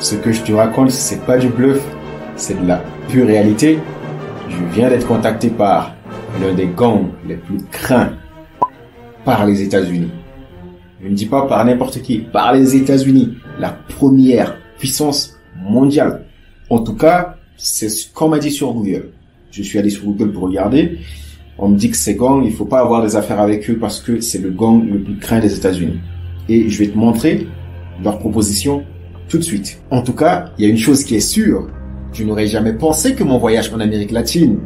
ce que je te raconte, c'est pas du bluff, c'est de la pure réalité. Je viens d'être contacté par l'un des gangs les plus craints par les États-Unis. Je ne dis pas par n'importe qui, par les États-Unis, la première puissance mondiale. En tout cas, c'est ce qu'on m'a dit sur Google. Je suis allé sur Google pour regarder. On me dit que ces gangs, il faut pas avoir des affaires avec eux parce que c'est le gang le plus craint des États-Unis. Et je vais te montrer leur proposition tout de suite. En tout cas, il y a une chose qui est sûre. Je n'aurais jamais pensé que mon voyage en Amérique latine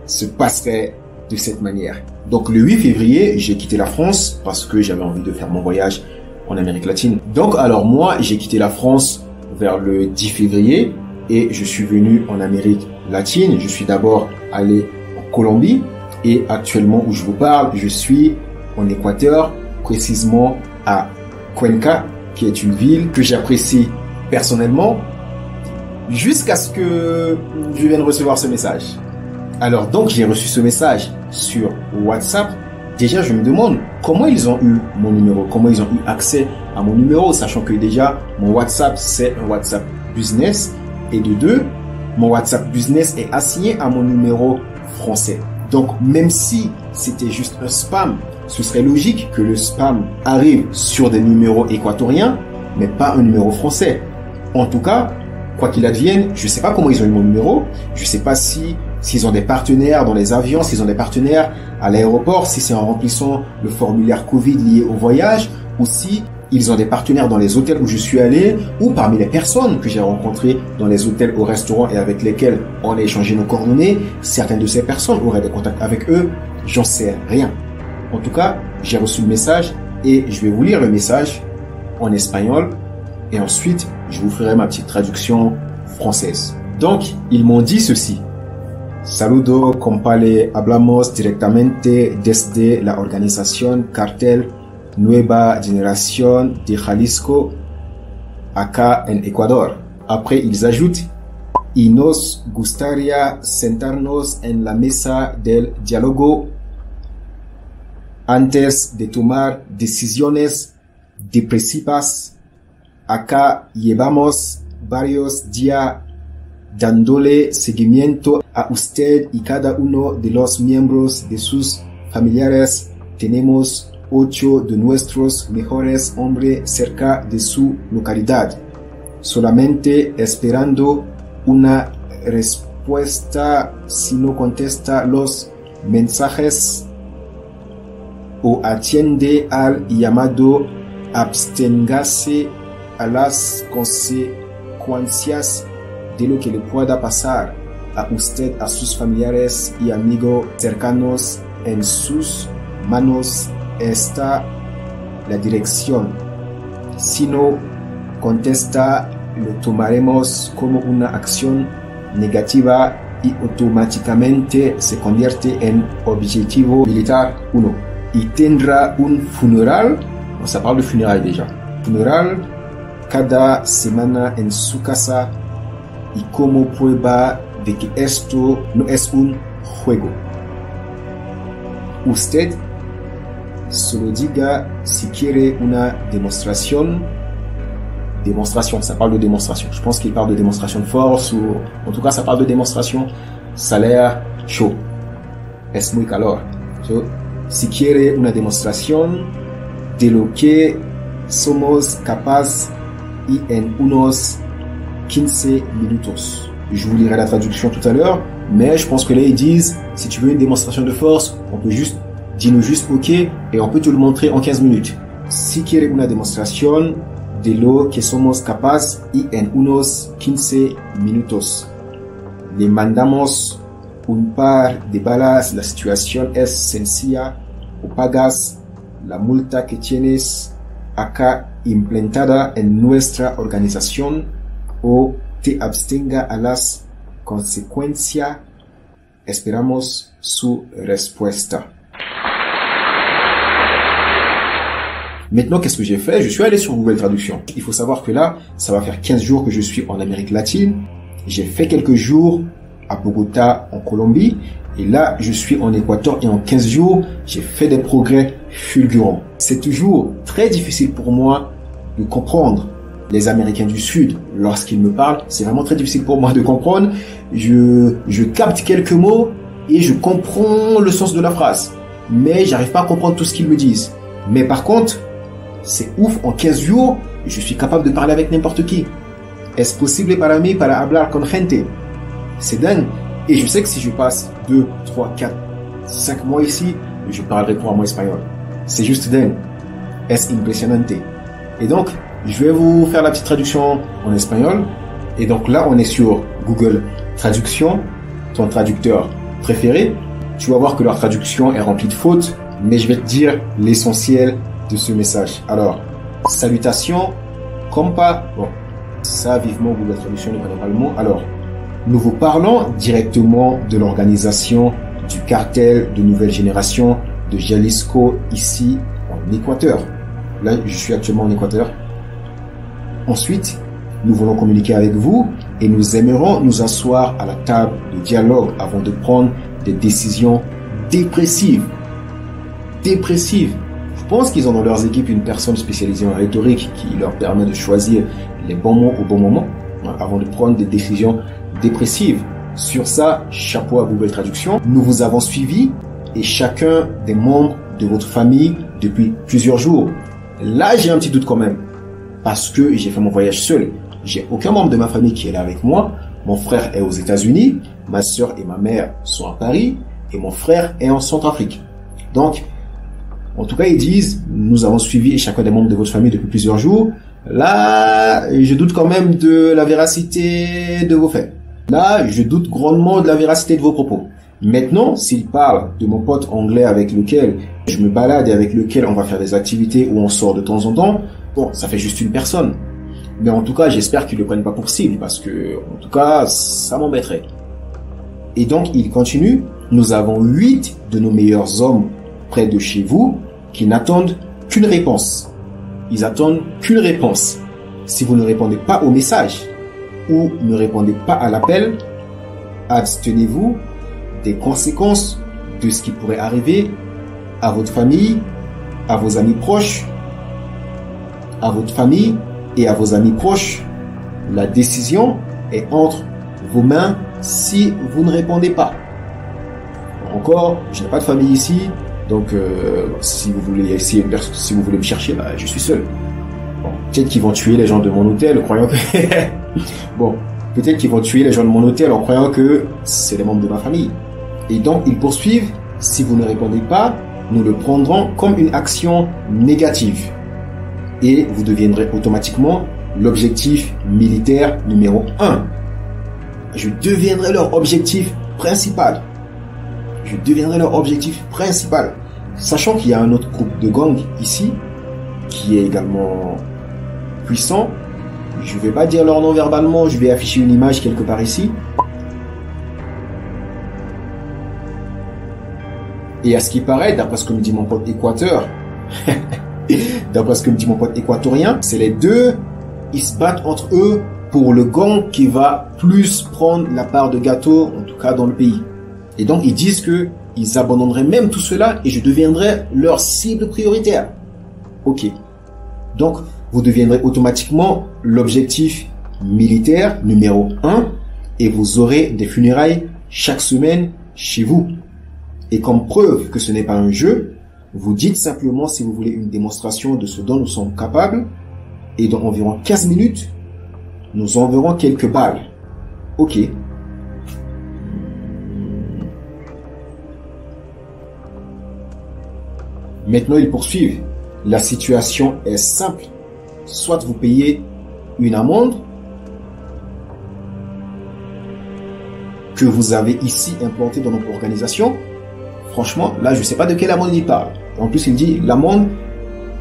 se passerait de cette manière. Donc le 8 février, j'ai quitté la France parce que j'avais envie de faire mon voyage en Amérique latine. Donc alors moi, j'ai quitté la France vers le 10 février et je suis venu en Amérique latine. Je suis d'abord allé en Colombie et actuellement où je vous parle, je suis en Équateur, précisément à Cuenca, qui est une ville que j'apprécie personnellement, jusqu'à ce que je vienne recevoir ce message. Alors donc j'ai reçu ce message sur WhatsApp. Déjà je me demande comment ils ont eu mon numéro, comment ils ont eu accès à mon numéro, sachant que déjà mon WhatsApp c'est un WhatsApp business et de deux, mon WhatsApp business est assigné à mon numéro français. Donc même si c'était juste un spam, ce serait logique que le spam arrive sur des numéros équatoriens, mais pas un numéro français. En tout cas, quoi qu'il advienne, je ne sais pas comment ils ont eu mon numéro. Je ne sais pas s'ils ont des partenaires dans les avions, s'ils ont des partenaires à l'aéroport, si c'est en remplissant le formulaire Covid lié au voyage, ou si ils ont des partenaires dans les hôtels où je suis allé, ou parmi les personnes que j'ai rencontrées dans les hôtels, au restaurant et avec lesquels on a échangé nos coordonnées. Certaines de ces personnes auraient des contacts avec eux. J'en sais rien. En tout cas, j'ai reçu le message et je vais vous lire le message en espagnol et ensuite je vous ferai ma petite traduction française. Donc, ils m'ont dit ceci. Saludo, compale, hablamos directamente desde la organización Cartel Nueva Generación de Jalisco, acá en Ecuador. Après, ils ajoutent, y nos gustaría sentarnos en la mesa del diálogo antes de tomar decisiones depresivas. Acá llevamos varios días dándole seguimiento a usted y cada uno de los miembros de sus familiares. Tenemos 8 de nuestros mejores hombres cerca de su localidad, solamente esperando una respuesta. Si no contesta los mensajes o atiende al llamado, absténgase a las consecuencias de lo que le pueda pasar a usted, a sus familiares y amigos cercanos. En sus manos está la dirección. Si no contesta, lo tomaremos como una acción negativa y automáticamente se convierte en objetivo militar 1. Y tendrá un funeral, ça parle de funérailles déjà, funeral cada semana en su casa y como prueba de que esto no es un juego. Usted solo diga si quiere una démonstration, ça parle de démonstration. Je pense qu'il parle de démonstration de force ou en tout cas ça parle de démonstration. Ça a l'air chaud. Es muy calor. So, si quiere una demostración de lo que somos capaces y en unos 15 minutos. Je vous lirai la traduction tout à l'heure, mais je pense que là ils disent si tu veux une démonstration de force, on peut juste dis-nous juste OK et on peut te le montrer en 15 minutes. Si quiere una demostración de lo que somos capaces y en unos 15 minutos. Le mandamos un par de balas, la situación es sencilla, o pagas la multa que tienes acá implantada en nuestra organización o te abstenga a las consecuencias. Esperamos su respuesta. Maintenant, qu'est-ce que j'ai fait? Je suis allé sur Google Traduction. Il faut savoir que là, ça va faire 15 jours que je suis en Amérique latine. J'ai fait quelques jours à Bogota, en Colombie. Et là, je suis en Équateur et en 15 jours, j'ai fait des progrès fulgurants. C'est toujours très difficile pour moi de comprendre les Américains du Sud, lorsqu'ils me parlent, c'est vraiment très difficile pour moi de comprendre. Je capte quelques mots et je comprends le sens de la phrase. Mais j'arrive pas à comprendre tout ce qu'ils me disent. Mais par contre, c'est ouf, en 15 jours, je suis capable de parler avec n'importe qui. Es posible para mí para hablar con gente. C'est dingue. Et je sais que si je passe 2, 3, 4, 5 mois ici, je parlerai couramment espagnol. C'est juste dingue. Es impresionante. Et donc, je vais vous faire la petite traduction en espagnol. Et donc là, on est sur Google Traduction, ton traducteur préféré. Tu vas voir que leur traduction est remplie de fautes, mais je vais te dire l'essentiel de ce message. Alors, salutations, compa. Bon, ça, vivement, Google Traduction ne connaît pas le mot. Alors, nous vous parlons directement de l'organisation du cartel de nouvelle génération de Jalisco, ici en Équateur. Là, je suis actuellement en Équateur. Ensuite, nous voulons communiquer avec vous et nous aimerons nous asseoir à la table de dialogue avant de prendre des décisions dépressives. Dépressives. Je pense qu'ils ont dans leurs équipes une personne spécialisée en rhétorique qui leur permet de choisir les bons mots au bon moment avant de prendre des décisions dépressives. Sur ça, chapeau à Google Traduction. Nous vous avons suivi et chacun des membres de votre famille depuis plusieurs jours. Là, j'ai un petit doute quand même parce que j'ai fait mon voyage seul. J'ai aucun membre de ma famille qui est là avec moi. Mon frère est aux États-Unis, ma sœur et ma mère sont à Paris et mon frère est en Centrafrique. Donc, en tout cas, ils disent, nous avons suivi chacun des membres de votre famille depuis plusieurs jours. Là, je doute quand même de la véracité de vos faits. Là, je doute grandement de la véracité de vos propos. Maintenant, s'il parle de mon pote anglais avec lequel je me balade et avec lequel on va faire des activités où on sort de temps en temps, bon, ça fait juste une personne. Mais en tout cas, j'espère qu'ils ne le prennent pas pour cible parce que, en tout cas, ça m'embêterait. Et donc, il continue. Nous avons 8 de nos meilleurs hommes près de chez vous qui n'attendent qu'une réponse. Ils attendent qu'une réponse. Si vous ne répondez pas au message ou ne répondez pas à l'appel, abstenez-vous des conséquences de ce qui pourrait arriver à votre famille, à vos amis proches, à votre famille et à vos amis proches. La décision est entre vos mains si vous ne répondez pas. Encore, je n'ai pas de famille ici, donc si vous voulez si vous voulez me chercher, bah, je suis seul. Bon, peut-être qu'ils vont tuer les gens de mon hôtel, croyant que bon, peut-être qu'ils vont tuer les gens de mon hôtel en croyant que c'est les membres de ma famille. Et donc ils poursuivent. Si vous ne répondez pas, nous le prendrons comme une action négative. Et vous deviendrez automatiquement l'objectif militaire numéro 1. Je deviendrai leur objectif principal. Je deviendrai leur objectif principal. Sachant qu'il y a un autre groupe de gangs ici, qui est également puissant. Je ne vais pas dire leur nom verbalement, je vais afficher une image quelque part ici. Et à ce qui paraît, d'après ce que me dit mon pote Équateur, d'après ce que me dit mon pote équatorien, c'est les deux, ils se battent entre eux pour le gang qui va plus prendre la part de gâteau, en tout cas dans le pays. Et donc ils disent que ils abandonneraient même tout cela et je deviendrai leur cible prioritaire. Ok. Donc vous deviendrez automatiquement l'objectif militaire numéro 1 et vous aurez des funérailles chaque semaine chez vous. Et comme preuve que ce n'est pas un jeu, vous dites simplement si vous voulez une démonstration de ce dont nous sommes capables et dans environ 15 minutes, nous enverrons quelques balles. Ok. Maintenant, ils poursuivent. La situation est simple. Soit vous payez une amende que vous avez ici implantée dans notre organisation. Franchement, là, je ne sais pas de quelle amende il parle. En plus, il dit l'amende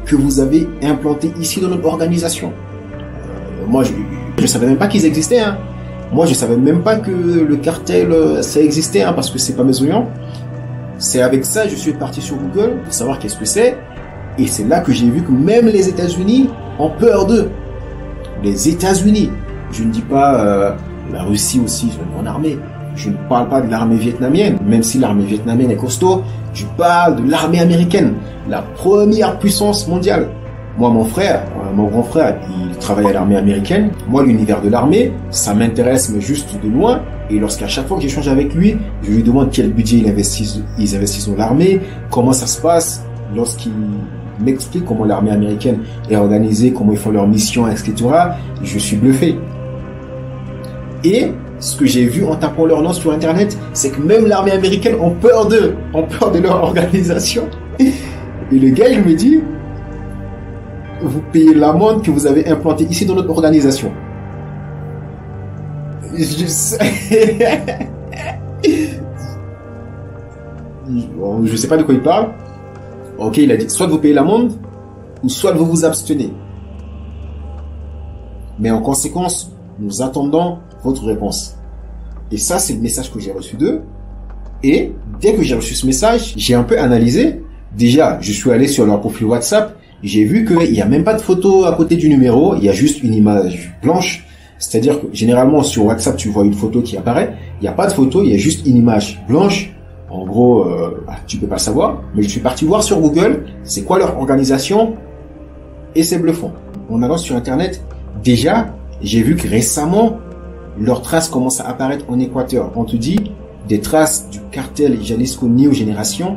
que vous avez implantée ici dans notre organisation. Moi, je ne savais même pas qu'ils existaient. Hein. Moi, je ne savais même pas que le cartel, ça existait, hein, parce que c'est pas mes oignons. C'est avec ça, je suis parti sur Google pour savoir qu'est-ce que c'est. Et c'est là que j'ai vu que même les États-Unis ont peur d'eux. Les États-Unis. Je ne dis pas la Russie aussi, ils ont une armée. Je ne parle pas de l'armée vietnamienne, même si l'armée vietnamienne est costaud. Je parle de l'armée américaine, la première puissance mondiale. Moi, mon frère, mon grand frère, il travaille à l'armée américaine. Moi, l'univers de l'armée, ça m'intéresse, mais juste de loin. Et lorsqu'à chaque fois que j'échange avec lui, je lui demande quel budget ils investissent dans l'armée, comment ça se passe, lorsqu'il m'explique comment l'armée américaine est organisée, comment ils font leur mission, etc. Je suis bluffé. Et ce que j'ai vu en tapant leur nom sur Internet, c'est que même l'armée américaine ont peur de leur organisation. Et le gars, il me dit, vous payez l'amende que vous avez implantée ici dans notre organisation. Je sais pas de quoi il parle. Ok, il a dit, soit vous payez l'amende, ou soit vous vous abstenez. Mais en conséquence, nous attendons votre réponse. Et ça, c'est le message que j'ai reçu d'eux. Et dès que j'ai reçu ce message, j'ai un peu analysé. Déjà, je suis allé sur leur profil WhatsApp. J'ai vu qu'il n'y a même pas de photo à côté du numéro. Il y a juste une image blanche. C'est-à-dire que généralement sur WhatsApp, tu vois une photo qui apparaît. Il n'y a pas de photo, il y a juste une image blanche. En gros, tu peux pas savoir. Mais je suis parti voir sur Google, c'est quoi leur organisation. Et c'est bluffant. On avance sur Internet. Déjà, j'ai vu que récemment, leurs traces commencent à apparaître en Équateur. On te dit, des traces du cartel Jalisco New Génération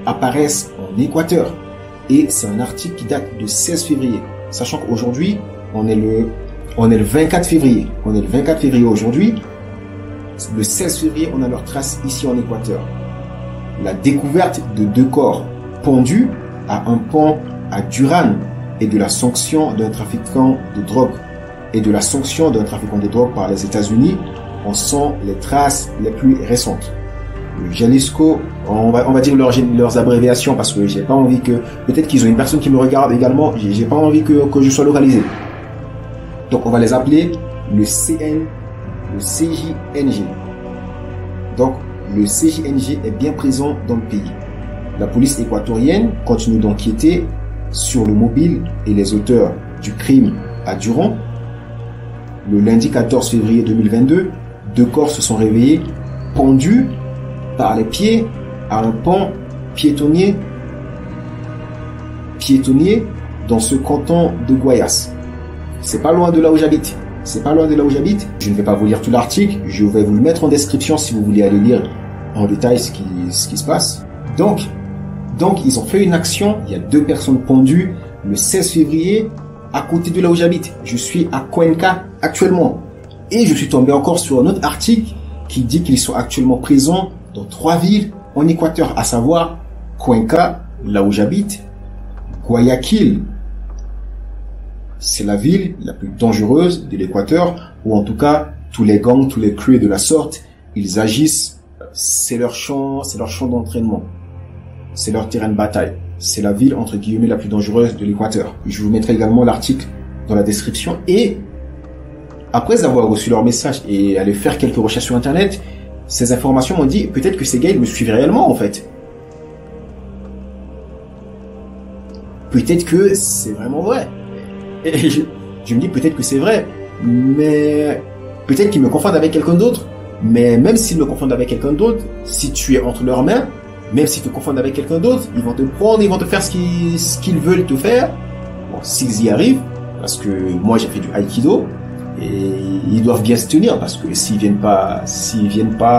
apparaissent en Équateur. Et c'est un article qui date de 16 février. Sachant qu'aujourd'hui, on est le 24 février. On est le 24 février aujourd'hui. Le 16 février, on a leurs traces ici en Équateur. La découverte de 2 corps pendus à un pont à Durán et de la sanction d'un trafiquant de drogue par les États-Unis en sont les traces les plus récentes. Le Jalisco, on va dire leurs abréviations parce que j'ai pas envie que, peut-être qu'ils ont une personne qui me regarde également, j'ai pas envie que je sois localisé. Donc on va les appeler le CJNG. Donc le CJNG est bien présent dans le pays. La police équatorienne continue d'enquêter sur le mobile et les auteurs du crime à Durán. Le lundi 14 février 2022, 2 corps se sont réveillés pendus par les pieds à un pont piétonnier dans ce canton de Guayas. C'est pas loin de là où j'habite. Je ne vais pas vous lire tout l'article. Je vais vous le mettre en description si vous voulez aller lire en détail ce qui se passe. Donc, ils ont fait une action. Il y a 2 personnes pendues le 16 février à côté de là où j'habite. Je suis à Cuenca actuellement. Et je suis tombé encore sur un autre article qui dit qu'ils sont actuellement présents dans 3 villes en Équateur, à savoir Cuenca, là où j'habite, Guayaquil. C'est la ville la plus dangereuse de l'Équateur, ou en tout cas, tous les gangs, tous les crews de la sorte, ils agissent, c'est leur champ d'entraînement. C'est leur terrain de bataille. C'est la ville, entre guillemets, la plus dangereuse de l'Équateur. Je vous mettrai également l'article dans la description. Et après avoir reçu leur message et aller faire quelques recherches sur Internet, ces informations m'ont dit, peut-être que ces gars, ils me suivent réellement, en fait. Peut-être que c'est vraiment vrai. Et je me dis, peut-être que c'est vrai. Mais peut-être qu'ils me confondent avec quelqu'un d'autre. Mais même s'ils me confondent avec quelqu'un d'autre, si tu es entre leurs mains, même s'ils te confondent avec quelqu'un d'autre, ils vont te prendre, ils vont te faire ce qu'ils veulent te faire. Bon, s'ils y arrivent, parce que moi j'ai fait du Aikido, et ils doivent bien se tenir, parce que s'ils viennent pas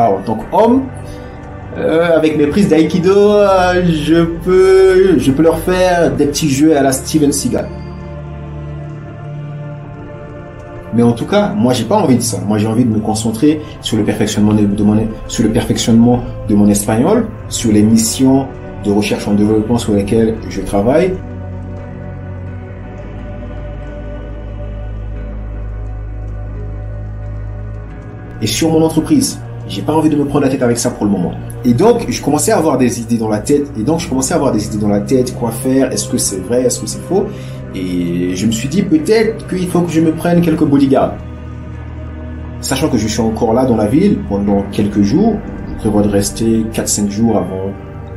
en tant qu'hommes, avec mes prises d'Aikido, je peux leur faire des petits jeux à la Steven Seagal. Mais en tout cas, moi j'ai pas envie de ça. Moi j'ai envie de me concentrer sur le perfectionnement de mon espagnol, sur les missions de recherche en développement sur lesquelles je travaille. Et sur mon entreprise. J'ai pas envie de me prendre la tête avec ça pour le moment. Et donc, je commençais à avoir des idées dans la tête. Quoi faire? Est-ce que c'est vrai? Est-ce que c'est faux? Et je me suis dit, peut-être qu'il faut que je me prenne quelques bodyguards. Sachant que je suis encore là dans la ville pendant quelques jours. Je prévois de rester 4-5 jours avant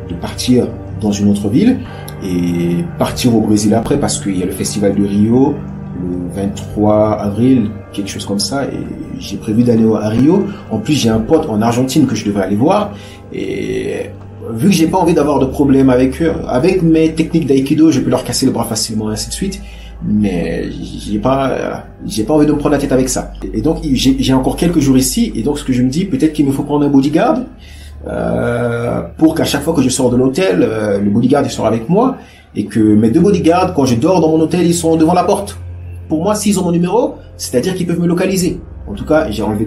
de partir dans une autre ville. Et partir au Brésil après parce qu'il y a le festival de Rio le 23 avril, quelque chose comme ça, et j'ai prévu d'aller à Rio. En plus, j'ai un pote en Argentine que je devrais aller voir, et vu que j'ai pas envie d'avoir de problème avec eux, avec mes techniques d'aïkido, je peux leur casser le bras facilement, ainsi de suite. mais j'ai pas envie de me prendre la tête avec ça. Et donc j'ai encore quelques jours ici, et donc ce que je me dis, peut-être qu'il me faut prendre un bodyguard pour qu'à chaque fois que je sors de l'hôtel, le bodyguard il sort avec moi, et que mes deux bodyguards, quand je dors dans mon hôtel, ils sont devant la porte. Pour moi, s'ils ont mon numéro, c'est-à-dire qu'ils peuvent me localiser. En tout cas, j'ai enlevé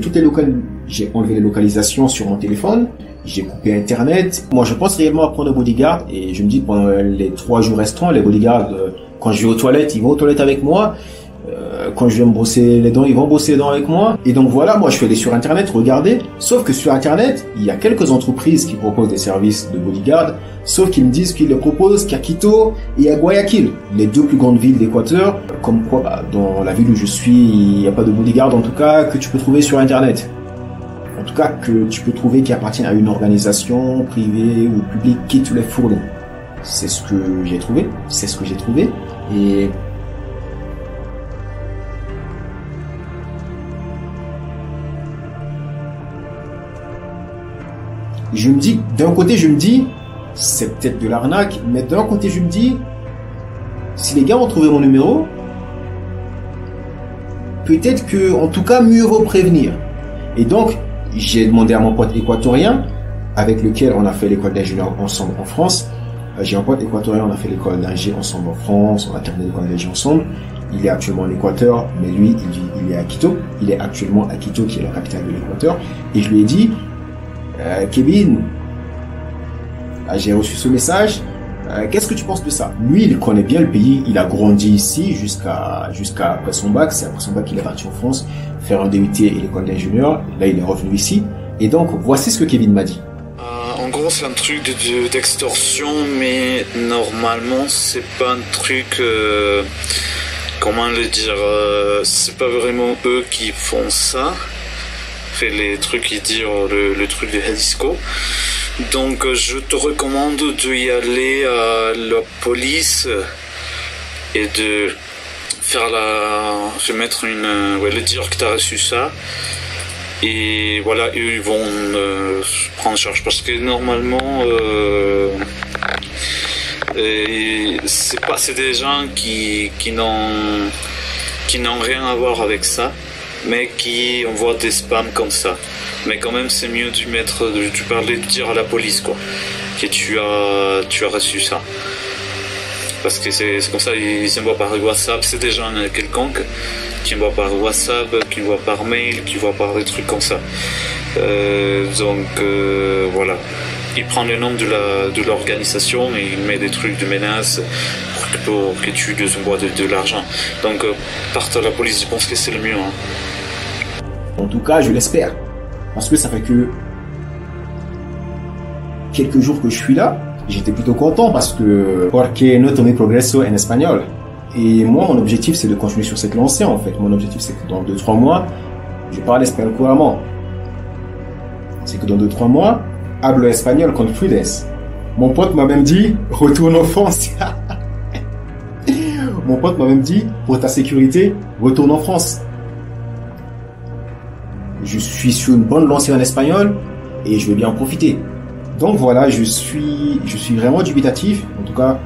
les localisations sur mon téléphone, j'ai coupé Internet. Moi, je pense réellement à prendre un bodyguard, et je me dis pendant les 3 jours restants, les bodyguards, quand je vais aux toilettes, ils vont aux toilettes avec moi. Quand je vais me brosser les dents, ils vont brosser les dents avec moi. Et donc voilà, moi je suis allé sur Internet regarder. Sauf que sur Internet, il y a quelques entreprises qui proposent des services de bodyguard. Sauf qu'ils me disent qu'ils les proposent qu'à Quito et à Guayaquil, les 2 plus grandes villes d'Équateur. Comme quoi, dans la ville où je suis, il n'y a pas de bodyguard en tout cas que tu peux trouver sur Internet. En tout cas, que tu peux trouver qui appartient à une organisation privée ou publique qui te les fournit. C'est ce que j'ai trouvé. Et je me dis, d'un côté, c'est peut-être de l'arnaque, mais d'un côté, je me dis, si les gars ont trouvé mon numéro, peut-être que, en tout cas, mieux vaut prévenir. Et donc, j'ai demandé à mon pote équatorien, avec lequel on a fait l'école d'ingénieur ensemble en France. J'ai un pote équatorien, on a fait l'école d'ingé ensemble en France, on a terminé l'école d'ingé ensemble. Il est actuellement en Équateur, mais lui, il est à Quito. Il est actuellement à Quito, qui est la capitale de l'Équateur. Et je lui ai dit, Kevin, j'ai reçu ce message, qu'est-ce que tu penses de ça? Lui, il connaît bien le pays, il a grandi ici jusqu'à après son bac. C'est après son bac qu'il est parti en France faire un DUT et l'école d'ingénieur. Là, il est revenu ici. Et donc, voici ce que Kevin m'a dit. En gros, c'est un truc d'extorsion, mais normalement, c'est pas un truc... comment le dire, c'est pas vraiment eux qui font ça. Fait les trucs qui disent le truc de Jalisco. Donc je te recommande d'y aller à la police et de mettre le dire que tu as reçu ça. Et voilà, eux ils vont prendre en charge parce que normalement c'est des gens qui n'ont rien à voir avec ça, mais qui envoient des spams comme ça. Mais quand même, c'est mieux de dire à la police, quoi, que tu as reçu ça. Parce que c'est comme ça, ils envoient par WhatsApp, c'est des gens quelconques qui envoient par WhatsApp, qui envoient par mail, qui envoient par des trucs comme ça. Voilà. Il prend le nom de l'organisation et il met des trucs de menaces pour que tu envoies de l'argent. Donc, parte à la police, je pense que c'est le mieux. Hein. En tout cas, je l'espère. Parce que ça fait que quelques jours que je suis là, j'étais plutôt content parce que porque no tomé progreso en espagnol. Et moi, mon objectif, c'est de continuer sur cette lancée, en fait. Mon objectif, c'est que dans 2-3 mois, je parle espagnol couramment. C'est que dans 2-3 mois, hablo espagnol con fluidez. Mon pote m'a même dit, retourne en France. Mon pote m'a même dit, pour ta sécurité, retourne en France. Je suis sur une bonne lancée en espagnol et je vais bien en profiter. Donc voilà, je suis vraiment dubitatif. En tout cas,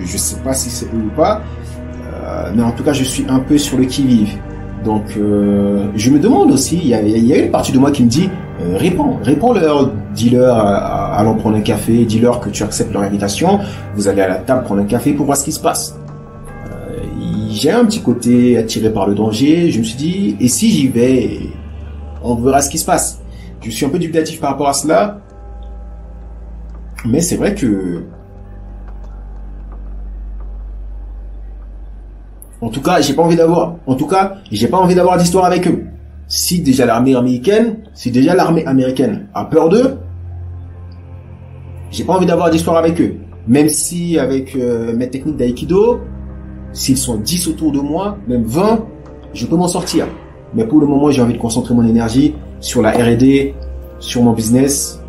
je sais pas si c'est eux ou pas. Mais en tout cas, je suis un peu sur le qui-vive. Donc, je me demande aussi, il y a une partie de moi qui me dit, réponds-leur, dis-leur, allons prendre un café, dis-leur que tu acceptes leur invitation, vous allez à la table prendre un café pour voir ce qui se passe. J'ai un petit côté attiré par le danger, je me suis dit, et si j'y vais, on verra ce qui se passe. Je suis un peu dubitatif par rapport à cela, mais c'est vrai que En tout cas, j'ai pas envie d'avoir d'histoire avec eux. Si déjà l'armée américaine a peur d'eux, j'ai pas envie d'avoir d'histoire avec eux. Même si avec mes techniques d'aïkido, s'ils sont 10 autour de moi, même 20, je peux m'en sortir. Mais pour le moment, j'ai envie de concentrer mon énergie sur la R&D, sur mon business.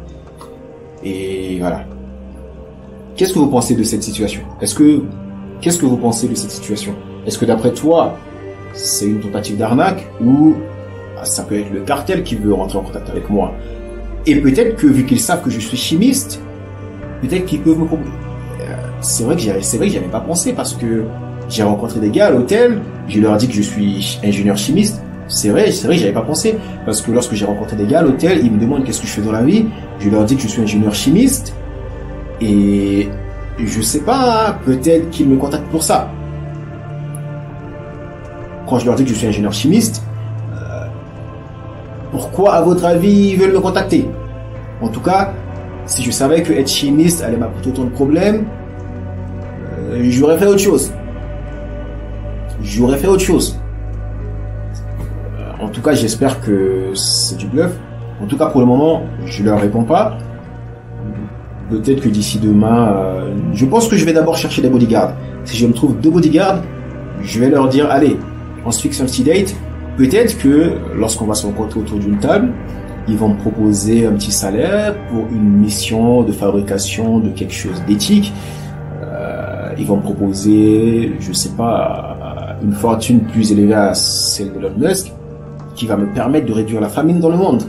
Et voilà. Qu'est-ce que vous pensez de cette situation? Qu'est-ce que vous pensez de cette situation? Est-ce que d'après toi, c'est une tentative d'arnaque ou ça peut être le cartel qui veut rentrer en contact avec moi? Et peut-être que vu qu'ils savent que je suis chimiste, peut-être qu'ils peuvent me proposer. C'est vrai que j'y avais pas pensé parce que J'ai rencontré des gars à l'hôtel, je leur dis que je suis ingénieur chimiste. C'est vrai, j'avais pas pensé. Parce que lorsque j'ai rencontré des gars à l'hôtel, ils me demandent qu'est-ce que je fais dans la vie. Je leur dis que je suis ingénieur chimiste. Et je sais pas, peut-être qu'ils me contactent pour ça. Quand je leur dis que je suis ingénieur chimiste, pourquoi, à votre avis, ils veulent me contacter? En tout cas, si je savais que être chimiste allait m'apporter autant de problèmes, j'aurais fait autre chose. En tout cas, j'espère que c'est du bluff. En tout cas, pour le moment, je leur réponds pas. Peut-être que d'ici demain, je pense que je vais d'abord chercher des bodyguards. Si je me trouve 2 bodyguards, je vais leur dire, allez, on se fixe un petit date. Peut-être que lorsqu'on va se rencontrer autour d'une table, ils vont me proposer un petit salaire pour une mission de fabrication de quelque chose d'éthique. Ils vont me proposer, je sais pas, une fortune plus élevée à celle de Elon Musk, qui va me permettre de réduire la famine dans le monde.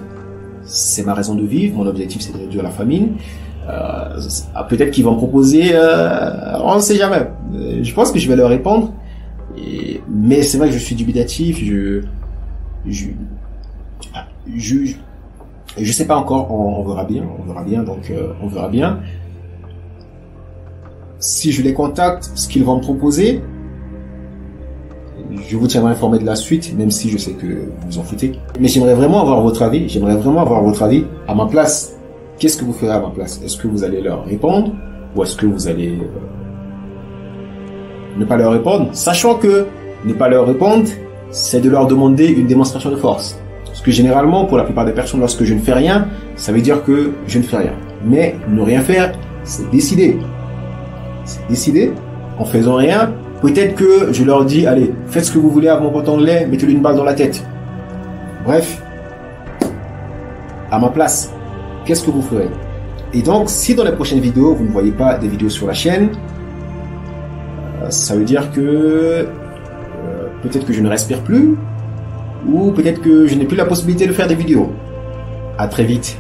C'est ma raison de vivre, mon objectif c'est de réduire la famine. Peut-être qu'ils vont me proposer, on ne sait jamais. Je pense que je vais leur répondre. Mais c'est vrai que je suis dubitatif, je sais pas encore, on verra bien, donc on verra bien. Si je les contacte, ce qu'ils vont me proposer, je vous tiendrai informé de la suite, même si je sais que vous vous en foutez. Mais j'aimerais vraiment avoir votre avis, à ma place. Qu'est-ce que vous ferez à ma place? Est-ce que vous allez leur répondre, ou est-ce que vous allez ne pas leur répondre, sachant que ne pas leur répondre, c'est de leur demander une démonstration de force. Parce que généralement, pour la plupart des personnes, lorsque je ne fais rien, ça veut dire que je ne fais rien. Mais ne rien faire, c'est décider. En faisant rien, peut-être que je leur dis, allez, faites ce que vous voulez à mon pote anglais, mettez-lui une balle dans la tête. Bref, à ma place, qu'est-ce que vous ferez? Et donc, si dans les prochaines vidéos, vous ne voyez pas des vidéos sur la chaîne, ça veut dire que peut-être que je ne respire plus, ou peut-être que je n'ai plus la possibilité de faire des vidéos. À très vite.